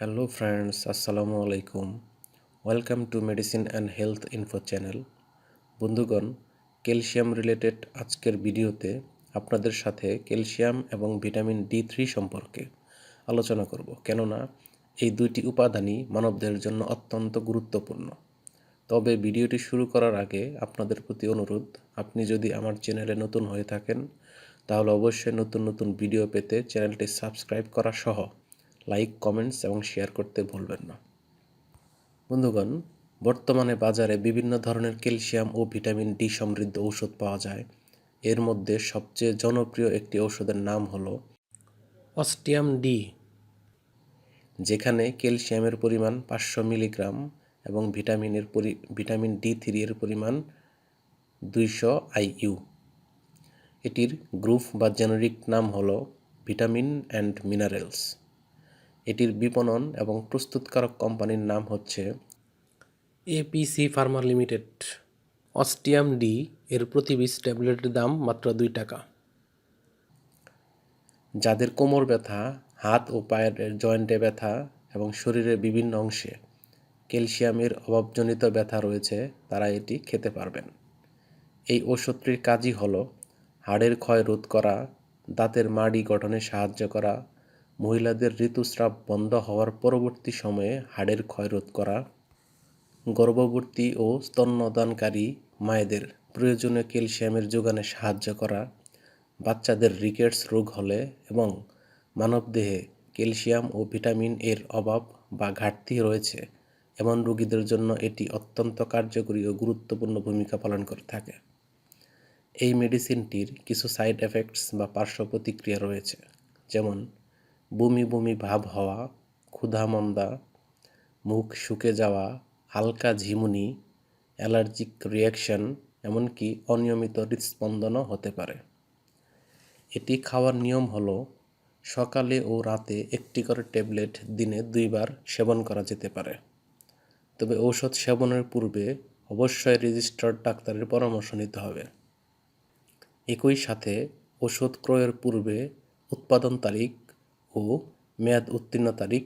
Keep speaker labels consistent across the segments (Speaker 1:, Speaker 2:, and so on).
Speaker 1: Hello friends, আসসালামু আলাইকুম। Welcome to medicine and health info channel. বন্ধুগণ, ক্যালসিয়াম রিলেটেড আজকের ভিডিওতে আপনাদের সাথে ক্যালসিয়াম এবং ভিটামিন D3 সম্পর্কে আলোচনা করব, কেননা এই দুইটি উপাদানই মানবদেহের জন্য অত্যন্ত গুরুত্বপূর্ণ। তবে ভিডিওটি শুরু করার আগে আপনাদের প্রতি অনুরোধ, আপনি যদি আমার চ্যানেলে নতুন হয়ে থাকেন তাহলে অবশ্যই নতুন নতুন ভিডিও পেতে চ্যানেলটি সাবস্ক্রাইব করা সহ লাইক, কমেন্টস এবং শেয়ার করতে ভুলবেন না। বন্ধুগণ, বর্তমানে বাজারে বিভিন্ন ধরনের ক্যালসিয়াম ও ভিটামিন ডি সমৃদ্ধ ঔষধ পাওয়া যায়। এর মধ্যে সবচেয়ে জনপ্রিয় একটি ঔষধের নাম হলো অস্টিয়াম ডি, যেখানে ক্যালসিয়ামের পরিমাণ 500 মিলিগ্রাম এবং ভিটামিন D3 এর পরিমাণ 200 IU। এটির গ্রুপ বা জেনেরিক নাম হলো ভিটামিন অ্যান্ড মিনারেলস। এটির বিপণন এবং প্রস্তুতকারক কোম্পানির নাম হচ্ছে APC ফার্মা লিমিটেড। অস্টিয়াম ডি এর প্রতি 20 ট্যাবলেটের দাম মাত্র 2 টাকা। যাদের কোমর ব্যথা, হাত ও পায়ের জয়েন্টে ব্যথা এবং শরীরের বিভিন্ন অংশে ক্যালসিয়ামের অভাবজনিত ব্যথা রয়েছে, তারা এটি খেতে পারবেন। এই ওষুধটির কাজই হলো হাড়ের ক্ষয় রোধ করা, দাঁতের মাড়ি গঠনে সাহায্য করা, মহিলাদের ঋতুস্রাব বন্ধ হওয়ার পরবর্তী সময়ে হাড়ের ক্ষয় রোধ করা, গর্ভবতী ও স্তন্যদানকারী মায়েদের প্রয়োজনীয় ক্যালসিয়ামের যোগানে সাহায্য করা, বাচ্চাদের রিকেটস রোগ হলে এবং মানবদেহে ক্যালসিয়াম ও ভিটামিন এর অভাব বা ঘাটতি রয়েছে এমন রোগীদের জন্য এটি অত্যন্ত কার্যকরী ও গুরুত্বপূর্ণ ভূমিকা পালন করে থাকে। এই মেডিসিনটির কিছু সাইড এফেক্টস বা পার্শ্ব প্রতিক্রিয়া রয়েছে, যেমন বমি বমি ভাব হওয়া, ক্ষুধা-মন্দা, মুখ শুকে যাওয়া, হালকা ঝিমুনি, অ্যালার্জিক রিয়াকশন, এমনকি অনিয়মিত হৃদস্পন্দনও হতে পারে। এটি খাওয়ার নিয়ম হলো সকালে ও রাতে একটি করে ট্যাবলেট দিনে 2 বার সেবন করা যেতে পারে। তবে ঔষধ সেবনের পূর্বে অবশ্যই রেজিস্টার্ড ডাক্তারের পরামর্শ নিতে হবে। একই সাথে ওষুধ ক্রয়ের পূর্বে উৎপাদন তারিখ ও মেয়াদ উত্তীর্ণ তারিখ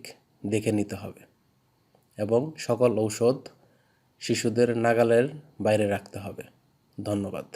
Speaker 1: দেখে নিতে হবে এবং সকল ঔষধ শিশুদের নাগালের বাইরে রাখতে হবে। ধন্যবাদ।